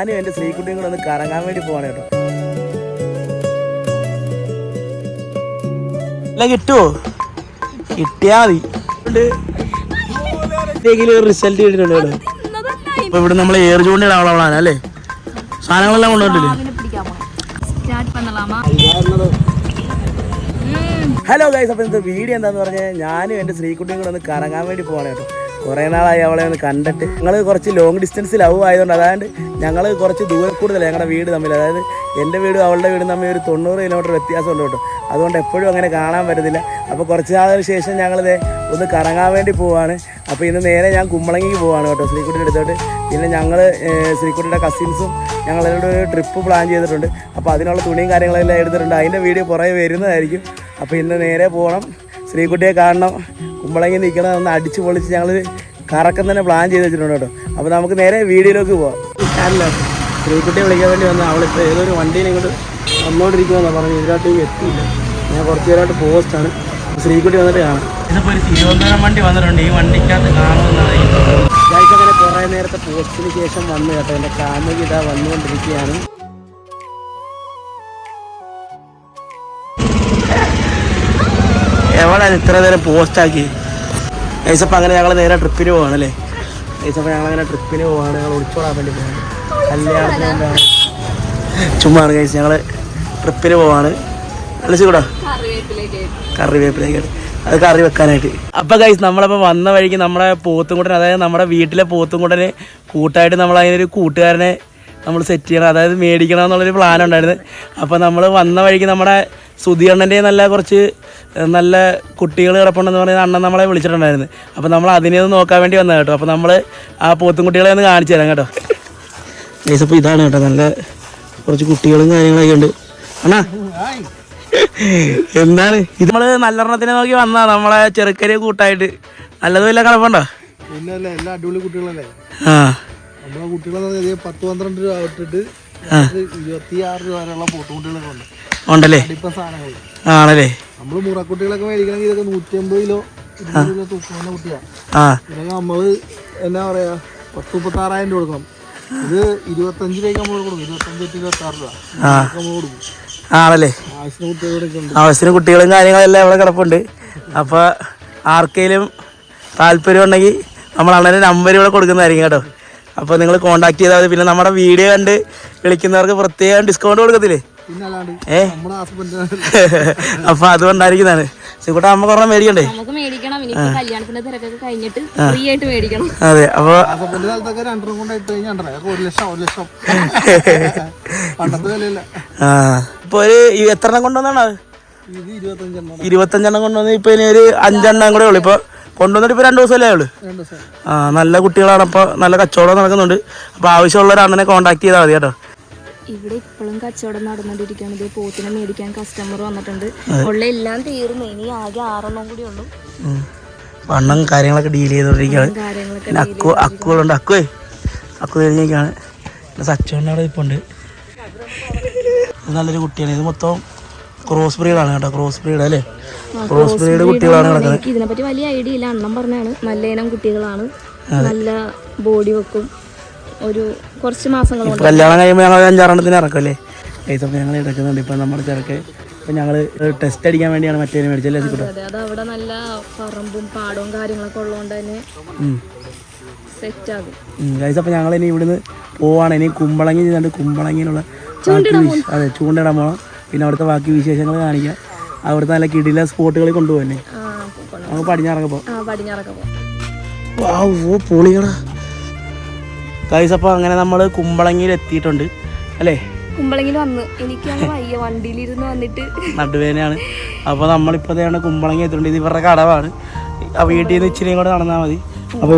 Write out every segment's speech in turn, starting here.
ഞാനും എൻ്റെ ശ്രീകുട്ടിയും കൂടെ ഒന്ന് കറങ്ങാൻ വേണ്ടി പോവാണ് കേട്ടോ. അല്ല കിട്ടുമോ? കിട്ടിയാ മതി. റിസൾട്ട് കിട്ടിയിട്ടുണ്ട് കേട്ടോ. അപ്പൊ ഇവിടെ നമ്മൾ ഏറ് ചൂണ്ടിയുടെ ആളാണ് അല്ലേ? സാധനങ്ങളെല്ലാം കൊണ്ടുവന്നിട്ടില്ലേ? ഹലോ ഗൈസ്, അപ്പോൾ ഇന്നത്തെ വീഡിയോ എന്താണെന്ന് പറഞ്ഞാൽ ഞാനും എൻ്റെ ശ്രീകുട്ടിയും കൂടെ ഒന്ന് കറങ്ങാൻ വേണ്ടി പോവാണ് കേട്ടോ. കുറേ നാളായി അവളെ ഒന്ന് കണ്ടിട്ട്. ഞങ്ങൾ കുറച്ച് ലോങ് ഡിസ്റ്റൻസ് ലവ് ആയതുകൊണ്ട് അതായത് ഞങ്ങൾ കുറച്ച് ദൂരം കൂടുതലാണ് ഞങ്ങളുടെ വീട് തമ്മിൽ. അതായത് എൻ്റെ വീടും അവളുടെ വീടും തമ്മിൽ ഒരു 90 കിലോമീറ്റർ വ്യത്യാസമുണ്ട് കേട്ടോ. അതുകൊണ്ട് എപ്പോഴും അങ്ങനെ കാണാൻ പറ്റത്തില്ല. അപ്പോൾ കുറച്ച് നാളിന് ശേഷം ഞങ്ങളിത് ഒന്ന് കറങ്ങാൻ വേണ്ടി പോവാണ്. അപ്പോൾ ഇന്ന് നേരെ ഞാൻ കുമ്പളങ്ങിക്ക് പോവാണ് കേട്ടോ, ശ്രീകുട്ടിയുടെ അടുത്തോട്ട്. പിന്നെ ഞങ്ങൾ ശ്രീകുട്ടിയുടെ കസിൻസും ഞങ്ങളോട് ഒരു ട്രിപ്പ് പ്ലാൻ ചെയ്തിട്ടുണ്ട്. അപ്പോൾ അതിനുള്ള തുണിയും കാര്യങ്ങളെല്ലാം എടുത്തിട്ടുണ്ട്. അതിൻ്റെ വീഡിയോ പുറകെ വരുന്നതായിരിക്കും. അപ്പോൾ ഇന്ന് നേരെ പോകണം, ശ്രീകുട്ടിയെ കാണണം, കുമ്പളങ്ങി നിൽക്കണം, ഒന്ന് അടിച്ച് പൊളിച്ച് ഞങ്ങൾ കറക്കം തന്നെ പ്ലാൻ ചെയ്ത് വെച്ചിട്ടുണ്ട് കേട്ടോ. അപ്പോൾ നമുക്ക് നേരെ വീഡിയോയിലേക്ക് പോവാം. അല്ല, ശ്രീകുട്ടിയെ വിളിക്കാൻ വേണ്ടി വന്ന അവളിപ്പോൾ ഏതൊരു വണ്ടിയിൽ ഇങ്ങോട്ട് വന്നുകൊണ്ടിരിക്കുമെന്നാണ് പറഞ്ഞു. ഇതിലോട്ട് എത്തിയില്ല. ഞാൻ കുറച്ച് നേരമായിട്ട് പോസ്റ്റാണ്. ശ്രീകുട്ടി വന്നിട്ട് കാണാം. ഇതിപ്പോൾ ഒരു തിരുവനന്തപുരം വണ്ടി വന്നിട്ടുണ്ട്. ഈ വണ്ടിക്കകത്ത് കാണുമെന്നാണ് അങ്ങനെ കുറേ നേരത്തെ പോസ്റ്റിന് ശേഷം വന്നു കേട്ടോ. എൻ്റെ കാമുകി ഇതാ വന്നുകൊണ്ടിരിക്കുകയാണ്. എവിടെയാണ് ഇത്ര നേരം പോസ്റ്റാക്കി? ഏസപ്പം അങ്ങനെ ഞങ്ങൾ നേരെ ട്രിപ്പിന് പോവാണല്ലേ? ഏസപ്പം ഞങ്ങളങ്ങനെ ട്രിപ്പിന് പോവാണ്. ഞങ്ങൾ ഒളിച്ചോടാൻ വേണ്ടി പോവാണ്. കല്യാണത്തിന് വേണ്ടിയാണ്. ചുമ്മാണ് കഴിച്ച് ഞങ്ങൾ ട്രിപ്പിന് പോവാണ്. അലച്ചു കൂടാ കറിവേപ്പിലേക്ക് അത് കറി വെക്കാനായിട്ട്. അപ്പം കഴിച്ച് നമ്മളപ്പോൾ വന്ന വഴിക്ക് നമ്മുടെ പോത്തുംകുട്ടൻ, അതായത് നമ്മുടെ വീട്ടിലെ പോത്തുംകുട്ടന് കൂട്ടായിട്ട് നമ്മൾ അതിനൊരു കൂട്ടുകാരനെ നമ്മൾ സെറ്റ് ചെയ്യണം, അതായത് മേടിക്കണം എന്നുള്ളൊരു പ്ലാൻ ഉണ്ടായിരുന്നു. അപ്പോൾ നമ്മൾ വന്ന വഴിക്ക് നമ്മുടെ സുധീർണ്ണൻ്റെ നല്ല കുറച്ച് നല്ല കുട്ടികൾ കിടപ്പുണ്ടെന്ന് പറയുന്ന അണ്ണൻ നമ്മളെ വിളിച്ചിട്ടുണ്ടായിരുന്നു. അപ്പോൾ നമ്മൾ അതിനെ ഒന്ന് നോക്കാൻ വേണ്ടി വന്നത് കേട്ടോ. അപ്പോൾ നമ്മൾ ആ പോത്തും കുട്ടികളെ ഒന്ന് കാണിച്ചു തരാം കേട്ടോ. ഗൈസ്, അപ്പോൾ ഇതാണ് കേട്ടോ, നല്ല കുറച്ച് കുട്ടികളും കാര്യങ്ങളൊക്കെ ഉണ്ട്. അണ്ണാ എന്താണ് ഇത്? നമ്മൾ നല്ലെണ്ണത്തിനെ നോക്കി വന്നാ നമ്മളെ ചെറുക്കരി കൂട്ടായിട്ട്. നല്ലതും ഇല്ല കിടപ്പുണ്ടോ? എല്ലാ അടിപൊളി കുട്ടികളല്ലേ? ആ, നമ്മളെ കുട്ടികളെ 10-12 രൂപ ഇട്ടിട്ട് 26 രൂപ വരെയുള്ള പോത്തുകുട്ടികളൊക്കെ ഉണ്ട്. ഉണ്ടല്ലേ? സാധനങ്ങൾ ആണല്ലേ? നമ്മള് മുറക്കുട്ടികളൊക്കെ മേടിക്കണമെങ്കിൽ ഇതൊക്കെ 150 കിലോ 20 കിലോ തൂക്കുന്ന കുട്ടിയാണ്. ഇതൊക്കെ നമ്മള് എന്നാ പറയാ 10-36,000 രൂപ കൊടുക്കണം. ഇത് 25 രൂപയ്ക്ക് നമ്മൾ കൊടുക്കും. 25-26 രൂപ നമ്മൾ കൊടുക്കും. ആണല്ലേ? ആവശ്യത്തിന് കുട്ടികളൊക്കെ ഉണ്ട്. ആവശ്യത്തിന് കുട്ടികളും കാര്യങ്ങളെല്ലാം ഇവിടെ കിടപ്പുണ്ട്. അപ്പോൾ ആർക്കെങ്കിലും താല്പര്യം ഉണ്ടെങ്കിൽ നമ്മൾ അണ്ണൻ്റെ നമ്പർ ഇവിടെ കൊടുക്കുന്നതായിരിക്കും കേട്ടോ. അപ്പോൾ നിങ്ങൾ കോൺടാക്ട് ചെയ്താൽ മതി. പിന്നെ നമ്മുടെ വീഡിയോ കണ്ട് വിളിക്കുന്നവർക്ക് പ്രത്യേകം ഡിസ്കൗണ്ട് കൊടുക്കത്തില്ലേ? അപ്പൊ അതുകൊണ്ടായിരിക്കുന്നതാണ്. ശ്രീകുട്ട അമ്മ കുറേ മേടിക്കണ്ടേ? അതെ. അപ്പൊ ഇപ്പൊ ഒരു എത്രണ്ണം കൊണ്ടുവന്നാണ്? 25 കൊണ്ടുവന്ന്. ഇപ്പൊ ഇനി ഒരു 5 കൂടെ ഉള്ളു. ഇപ്പൊ കൊണ്ടുവന്നിട്ട് ഇപ്പൊ 2 ദിവസമല്ലേ ഉള്ളു. നല്ല കുട്ടികളാണ്. അപ്പൊ നല്ല കച്ചവടം നടക്കുന്നുണ്ട്. അപ്പൊ ആവശ്യമുള്ള ഒരു അണ്ണനെ കോൺടാക്ട് ചെയ്താൽ മതി കേട്ടോ. ഇവിടെ ഇപ്പോഴും കച്ചവടം നടന്നുകൊണ്ടിരിക്കുകയാണ്. പോത്തിനെ മേടിക്കാൻ കസ്റ്റമർ വന്നിട്ടുണ്ട്. ഉള്ള എല്ലാം തീർന്നു. ഇനി ആകെ 6 കൂടി ഉള്ളു. വണ്ണം കാര്യങ്ങളൊക്കെ ഡീൽ ചെയ്തോണ്ടിരിക്കുകയാണ്. അക്കുകളുണ്ട്. അക്കു കഴിഞ്ഞൊക്കെയാണ്. സച്ചോണ്ട് അവിടെ ഇപ്പൊ ഉണ്ട്. നല്ലൊരു കുട്ടിയാണ്. ഇത് മൊത്തം ക്രോസ് ബ്രീഡാണ് കേട്ടോ. ക്രോസ് ബ്രീഡ് അല്ലേ? ക്രോസ് ബ്രീഡ് കുട്ടികളാണ് കിടക്കുന്നത്. എനിക്ക് ഇതിനെപ്പറ്റി വലിയ ഐഡിയ ഇല്ല. അണ്ണൻ പറഞ്ഞാണ് നല്ല ഇനം കുട്ടികളാണ്, നല്ല ബോഡി വെക്കും. ഒരു കുറച്ച് മാസങ്ങൾ കല്യാണം കഴിയുമ്പോൾ ഞങ്ങൾ 5-6 ഇറക്കല്ലേ? ഏതൊക്കെ ഞങ്ങൾ എടുക്കുന്നുണ്ട്. ഇപ്പം നമ്മുടെ ചെറുക്കെ ഇപ്പം ഞങ്ങൾ ടെസ്റ്റ് അടിക്കാൻ വേണ്ടിയാണ് മറ്റേ മേടിച്ചല്ലേ? അത് അവിടെ നല്ല പറമ്പും പാടവും കാര്യങ്ങളൊക്കെ ഉള്ളതുകൊണ്ട് തന്നെ സെറ്റ് ആകും. അപ്പം ഞങ്ങൾ ഇനി ഇവിടുന്ന് പോവാണ്. ഇനി കുമ്പളങ്ങി ചെയ്തുകൊണ്ട് കുമ്പളങ്ങിയിലുള്ള അതെ ചൂണ്ടിടാൻ പോകണം. പിന്നെ അവിടുത്തെ ബാക്കി വിശേഷങ്ങൾ കാണിക്കാം. അവിടുത്തെ നല്ല കിടില സ്പോട്ടുകളിൽ കൊണ്ടുപോകല്ലേ? നമുക്ക് പടിഞ്ഞാറൊക്കെ പോവാം. പൊളികളാ ഗൈസ്. അപ്പോൾ അങ്ങനെ നമ്മൾ കുമ്പളങ്ങിയിൽ എത്തിയിട്ടുണ്ട് അല്ലേ? കുമ്പളങ്ങിയിൽ വന്ന് എനിക്കാണ് വയ്യ, വണ്ടിയിലിരുന്ന് വന്നിട്ട് നടുവേദനയാണ്. അപ്പോൾ നമ്മളിപ്പോൾ അതാണ് കുമ്പളങ്ങി എത്തിയിട്ടുണ്ട്. ഇത് ഇവരുടെ കടവാണ്. ആ വീട്ടിൽ നിന്ന് ഇച്ചിരിയും കൂടെ നടന്നാൽ മതി. അപ്പോൾ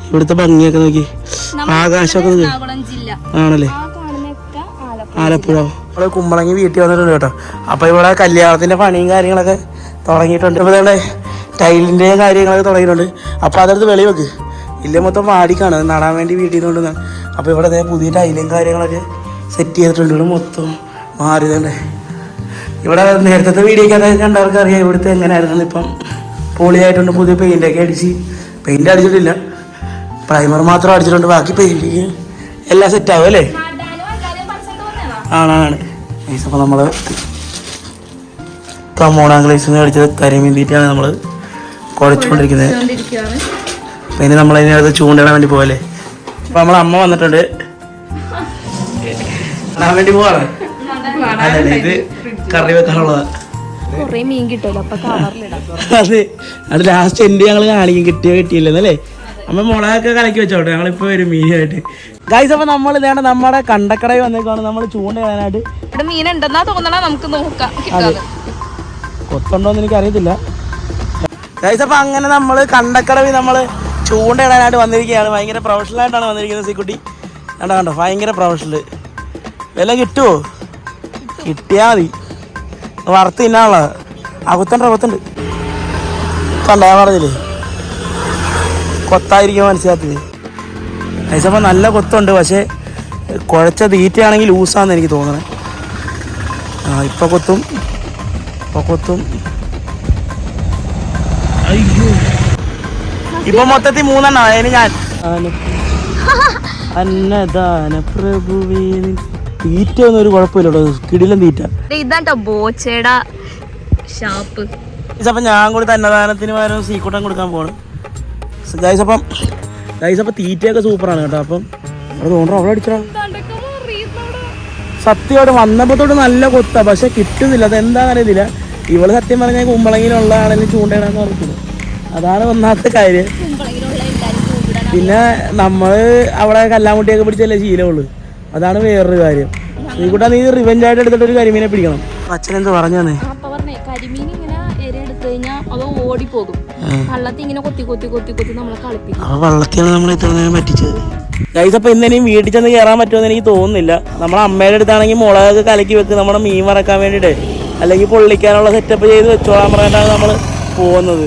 ഇവിടുത്തെ ഭംഗിയൊക്കെ നോക്കി, ആകാശമൊക്കെ ആണല്ലേ? ആലപ്പുഴ. നമ്മൾ കുമ്പളങ്ങി വീട്ടിൽ വന്നിട്ടുണ്ട് കേട്ടോ. അപ്പോൾ ഇവിടെ കല്യാണത്തിൻ്റെ പണിയും കാര്യങ്ങളൊക്കെ തുടങ്ങിയിട്ടുണ്ട്. ഇപ്പോൾ ഇവിടെ ടൈലിൻ്റെയും കാര്യങ്ങളൊക്കെ തുടങ്ങിയിട്ടുണ്ട്. അപ്പോൾ അതെടുത്ത് വെളി വെക്ക്. ഇല്ല മൊത്തം വാടിക്കാണ് നടാൻ വേണ്ടി വീട്ടിൽ നിന്ന് കൊണ്ടുവന്നാണ്. അപ്പോൾ ഇവിടെ പുതിയ ടൈലും കാര്യങ്ങളൊക്കെ സെറ്റ് ചെയ്തിട്ടുണ്ട്. ഇവിടെ മൊത്തം മാറി തന്നെ. ഇവിടെ നേരത്തെ വീഡിയോക്കകത്ത് കണ്ടവർക്ക് അറിയാം ഇവിടുത്തെ എങ്ങനെയായിരുന്നു. ഇപ്പം പൊളിയായിട്ടുണ്ട്. പുതിയ പെയിൻ്റൊക്കെ അടിച്ച്, പെയിൻ്റ് അടിച്ചിട്ടില്ല, പ്രൈമർ മാത്രം അടിച്ചിട്ടുണ്ട്. ബാക്കി പെയിൻറ്റിങ് എല്ലാം സെറ്റ് ആവും അല്ലേ? ആണ്. അപ്പോൾ നമ്മൾ കമ്മോണാംഗ്ലീസിൽ അടിച്ചത് കരിമീൻ തീറ്റയാണ് നമ്മൾ കുഴച്ചുകൊണ്ടിരിക്കുന്നത്. പിന്നെ നമ്മളതിനകത്ത് ചൂണ്ടിടാൻ വേണ്ടി പോകല്ലേ. അപ്പോൾ നമ്മളെ അമ്മ വന്നിട്ടുണ്ട്, കാണാൻ വേണ്ടി പോവാണ്. അതല്ലേ, ഇത് കറി വെക്കാനുള്ളതാണ്. അതെ, അത് ലാസ്റ്റ് എൻ്റെ ഞങ്ങൾ കാണിക്കും, കിട്ടിയില്ലെന്നല്ലേ. അമ്മ മുളകൊക്കെ കലക്കി വെച്ചോട്ടെ, ഞങ്ങളിപ്പോൾ വരും മീനായിട്ട്. ഗൈസ്, അപ്പോൾ നമ്മൾ ഇതാണ് നമ്മുടെ കണ്ടക്കടയിൽ വന്നേക്കാണ് നമ്മൾ ചൂണ്ടയിടാനായിട്ട്. ഇവിടെ മീൻ ഉണ്ടെന്നാ തോന്നണ, നമുക്ക് നോക്കാം. കൊത്തുണ്ടോന്ന് എനിക്ക് അറിയത്തില്ല ഗൈസ്. അപ്പോൾ അങ്ങനെ നമ്മൾ കണ്ടക്കടവിൽ നമ്മൾ ചൂണ്ടയിടാനായിട്ട് വന്നിരിക്കുകയാണ്. ഭയങ്കര പ്രൊഫഷണലായിട്ടാണ് വന്നിരിക്കുന്നത്. സീക്കുട്ടി കണ്ടോ, ഭയങ്കര പ്രൊഫഷണൽ. വില കിട്ടുമോ? കിട്ടിയാൽ മതി, വറുത്ത് തിന്നാനുള്ള. കൊത്തുണ്ട് കണ്ടോ, ഞാൻ പറഞ്ഞില്ലേ കൊത്തായിരിക്കും മനസ്സിലാത്തത്. ഗൈസ്, അപ്പോൾ നല്ല കൊത്തുണ്ട്, പക്ഷേ കുഴച്ച തീറ്റയാണെങ്കിൽ ലൂസാന്ന് എനിക്ക് തോന്നണേ. ഇപ്പൊ കൊത്തും. അയ്യോ, ഇപ്പൊ മൊത്തത്തിൽ 3 അതിന് ഞാൻ അന്നദാന പ്രഭുവേ. തീറ്റ ഒന്നും ഒരു കുഴപ്പമില്ലല്ലോ, കിടിലം തീറ്റ. ഇതാട്ടോ ബോച്ചയുടെ ഷാപ്പ്. അപ്പം ഞാൻ കൂടി അന്നദാനത്തിന് പകരം സീക്കൂട്ടം കൊടുക്കാൻ പോകണം ഗൈസ്. അപ്പം തീറ്റയൊക്കെ സൂപ്പറാണ് കേട്ടോ. അപ്പം അവിടെ തോന്നണം, അവിടെ അടിച്ചാ സത്യമായിട്ട് വന്നപ്പോഴത്തോട്ട് നല്ല കൊത്താ, പക്ഷെ കിട്ടുന്നില്ല. അതെന്താണെന്ന് അറിയത്തില്ല. ഇവള് സത്യം പറഞ്ഞാൽ കുമ്പളങ്ങിലുള്ള ആണെങ്കിലും ചൂണ്ടയിടാന്ന് പറഞ്ഞിട്ടില്ല. അതാണ് ഒന്നാമത്തെ കാര്യം. പിന്നെ നമ്മൾ അവിടെ കല്ലാമുട്ടിയൊക്കെ പിടിച്ചല്ലേ ശീലമുള്ളൂ. അതാണ് വേറൊരു കാര്യം. ശ്രീകുട്ടാ, നീ റിവെഞ്ചായിട്ട് എടുത്തിട്ട് ഒരു കരിമീനെ പിടിക്കണം. അച്ഛനെന്ത് പറഞ്ഞു തന്നെ, കരിമീൻ ഇങ്ങനെ ഇര എടുത്തു കഴിഞ്ഞാൽ അത് ഓടിപ്പോകും. വള്ളത്തിൽ ഇങ്ങനെ കൊത്തി നമ്മളെ കളിപ്പിക്കും. ആ വള്ളത്തിലാണ് നമ്മൾ ഇത്ര നേരം പറ്റിച്ചത് ഗൈസ്. അപ്പോൾ ഇന്നെനിയും വീട്ടിൽ ചെന്ന് കയറാൻ പറ്റുമെന്ന് എനിക്ക് തോന്നുന്നില്ല. നമ്മളെ അമ്മയുടെ അടുത്താണെങ്കിൽ മുളകൊക്കെ കലക്കി വെക്ക്, നമ്മുടെ മീൻ വറക്കാൻ വേണ്ടിയിട്ട്, അല്ലെങ്കിൽ പൊള്ളിക്കാനുള്ള സെറ്റപ്പ് ചെയ്ത് വെച്ചോളാൻ പറഞ്ഞിട്ടാണ് നമ്മൾ പോകുന്നത്.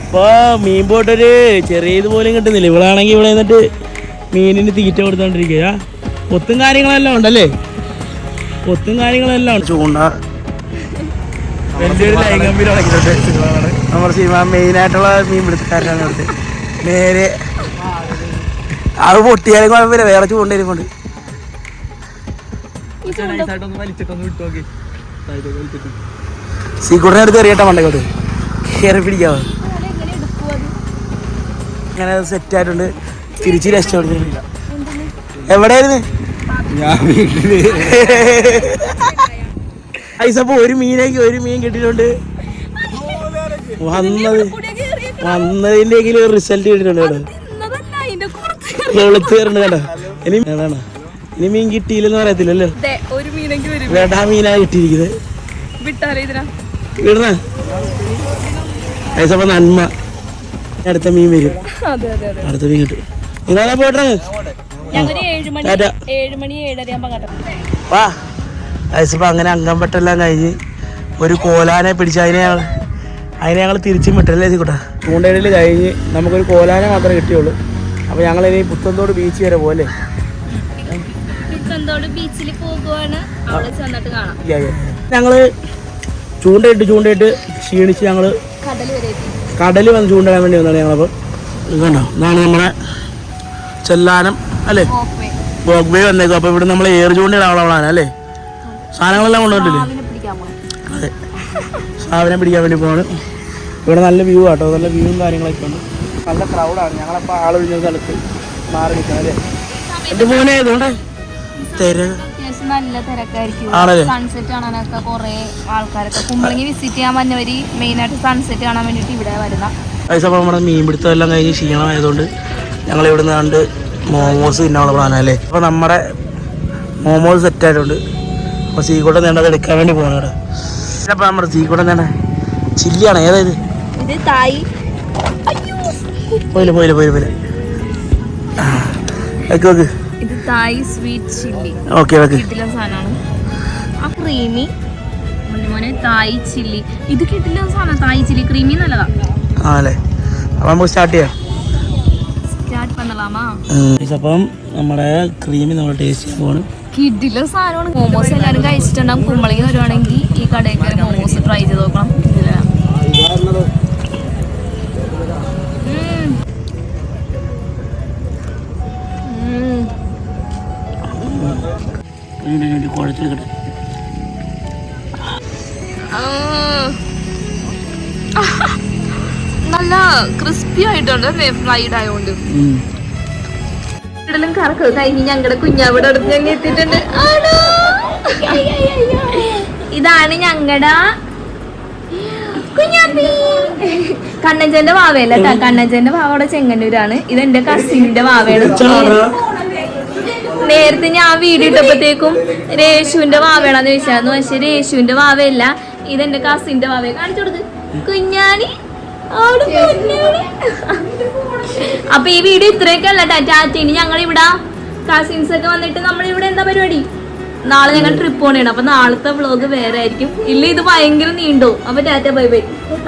ഇപ്പോൾ മീൻ പോയിട്ടൊരു ചെറിയ ഇതുപോലും കിട്ടുന്നില്ല. ഇവളാണെങ്കിൽ ഇവിടെ നിന്നിട്ട് മീനിന് തീറ്റ കൊടുത്തോണ്ടിരിക്കുക. കൊത്തും കാര്യങ്ങളെല്ലാം ഉണ്ടല്ലേ, ചൂണ്ട നമ്മുടെ സിനിമ മെയിനായിട്ടുള്ള മീൻ പിടുത്തക്കാരനാണ് ഇവിടുത്തെ. നേരെ അത് പൊട്ടിയാലും കുഴപ്പമില്ല, വേറെ ചൂണ്ടയിലും കൊണ്ട് സീക്കൂട്ടിനെ അടുത്ത് എറിയട്ടെ മണ്ടക്കോട്ട് കയറി പിടിക്കാവോ. അങ്ങനെ സെറ്റായിട്ടുണ്ട്. തിരിച്ച് രക്ഷ കൊടുത്തിട്ടില്ല. എവിടെയായിരുന്നു ഐസപ്പോ ഒരു മീൻ കിട്ടിയിട്ടുണ്ട്. വന്നതിന്റെ റിസൾട്ട് കിട്ടിയിട്ടുണ്ട് കേട്ടോ. വെളുത്ത് കയറുണ്ട് കേട്ടോ. ഇനി മീൻ കിട്ടിയില്ലെന്ന് പറയത്തില്ലല്ലോ. വേടാ മീനാ കിട്ടിയിരിക്കുന്നത്. വിടണ ഐസപ്പോ നന്മ. അടുത്ത മീൻ വരും, അടുത്ത മീൻ കിട്ടും. നിങ്ങളാ പോട്ടെ. വാ ഐസപ്പോ അങ്ങനെ അങ്കംപെട്ടെല്ലാം കഴിഞ്ഞ് ഒരു കോലാനെ പിടിച്ച് അതിനെ ഞങ്ങൾ തിരിച്ചും വിട്ടല്ലേ കൂട്ടാ. ചൂണ്ടയിടൽ കഴിഞ്ഞ് നമുക്കൊരു കോലാനെ മാത്രമേ കിട്ടിയുള്ളൂ. അപ്പോൾ ഞങ്ങളിനി പുത്തൻതോട് ബീച്ച് വരെ പോലെ ഞങ്ങൾ ചൂണ്ടയിട്ട് ക്ഷീണിച്ച് ഞങ്ങൾ കടൽ വന്ന് ചൂണ്ടിടാൻ വേണ്ടി വന്നതാണ് ഞങ്ങളപ്പോൾ. കണ്ടോ, ഇതാണ് നമ്മുടെ ചെല്ലാനം അല്ലേ, വോക്ക് വേ വന്നേക്കും. അപ്പോൾ ഇവിടെ നമ്മൾ ഏറ് ചൂണ്ടിടാനുള്ളതാണ് അല്ലേ. സാധനങ്ങളെല്ലാം കൊണ്ടുവന്നിട്ടില്ലേ? അതെ, സാധനം പിടിക്കാൻ വേണ്ടി പോവാണ്. ഇവിടെ നല്ല വ്യൂ ആട്ടോ, നല്ല വ്യൂവും കാര്യങ്ങളൊക്കെ ഉണ്ട്. നല്ല ക്രൗഡാണ്. ഞങ്ങളപ്പോൾ ആളൊഴിഞ്ഞ സ്ഥലത്ത് മാറി നിൽക്കണം അല്ലേ. എൻ്റെ മോനെ ഇതുകൊണ്ട് നല്ല തിരക്കായിരിക്കും. സൺസെറ്റ് കാണാനൊക്കെ കുറെ ആൾക്കാരൊക്കെ കുമ്പളങ്ങി വിസിറ്റ് ചെയ്യാൻ വന്നവര് മെയിനായിട്ട് സൺസെറ്റ് കാണാൻ വേണ്ടിയിട്ട് ഇവിടെ വരുന്ന. അപ്പോൾ നമ്മുടെ മീൻ പിടുത്തം എല്ലാം കഴിഞ്ഞ് ക്ഷീണമായതുകൊണ്ട് ഞങ്ങൾ ഇവിടെ നിന്ന് കണ്ട് മോമോസ് തിന്നാനുള്ള പ്ലാനാണ് അല്ലേ. അപ്പോൾ നമ്മുടെ മോമോസ് സെറ്റായിട്ടുണ്ട്. അപ്പോൾ സീക്കൂട്ടം നേണ്ടത് എടുക്കാൻ വേണ്ടി പോകണം കേട്ടോ. അപ്പോൾ നമ്മുടെ സീക്കൂട്ടം നേണ്ട ചില്ലിയാണ്. ഏതായത് പോയില്ല വെക്ക് ഇത് തായ് സ്വീറ്റ് ചില്ലി. ഓക്കെ വെക്ക്. കിട്ടില്ല സാധനമാണ്. ആ ക്രീമി മോനെ തായ് ചില്ലി. ഇത് കിട്ടില്ല സാധനം. തായ് ചില്ലി ക്രീമി നല്ലതാ ആണല്ലേ. അപ്പം നമുക്ക് സ്റ്റാർട്ട് ചെയ്യാം. അപ്പം നമ്മുടെ ക്രീമി നമ്മൾ ടേസ്റ്റ് ചെയ്യാൻ പോകണം. കിഡിലെ സാധനമാണ്. മോമോസ് എല്ലാവരും കഴിച്ചിട്ടുണ്ടാകും. കുമ്പളങ്ങി വരുവാണെങ്കിൽ ഈ കടയിൽ കയറി മോമോസ് ട്രൈ ചെയ്ത് നോക്കണം. കുഴച്ചെടുക്കട്ടെ. നല്ല ക്രിസ്പി ആയിട്ടുണ്ട് ഫ്രൈഡ് ആയതുകൊണ്ട്. കറക്ക കഴിഞ്ഞ് ഞങ്ങളുടെ കുഞ്ഞാവിടെ അടുത്ത് ഞങ്ങൾ എത്തിയിട്ടുണ്ട്. ഇതാണ് ഞങ്ങളുടെ കുഞ്ഞാപ്പി. കണ്ണഞ്ചന്റെ വാവയല്ല കേട്ടോ, കണ്ണഞ്ചന്റെ വാവ അവിടെ ചെങ്ങന്നൂരാണ്. ഇതെന്റെ കസിന്റെ വാവയാണ്. നേരത്തെ ഞാൻ വീഡിയോ ഇട്ടപ്പോഴത്തേക്കും രേഷുവിന്റെ വാവയാണെന്ന് ചോദിച്ചായിരുന്നു. പക്ഷെ രേഷുവിന്റെ വാവയല്ല, ഇതെന്റെ കസിന്റെ വാവയെ. കാണിച്ചു കൊടുത്ത് കുഞ്ഞാണി. അപ്പൊ ഈ വീഡിയോ ഇത്രയൊക്കെ അല്ല ടാറ്റയിന്. ഞങ്ങൾ ഇവിടെ കസിൻസ് ഒക്കെ വന്നിട്ട് നമ്മളിവിടെ എന്താ പരിപാടി, നാളെ ഞങ്ങൾ ട്രിപ്പ് പോകണേണ്. അപ്പൊ നാളത്തെ വ്ളോഗ് വേറെ ആയിരിക്കും. ഇല്ല ഇത് ഭയങ്കര നീണ്ടോ. അപ്പൊ ടാറ്റ ബൈ ബൈ.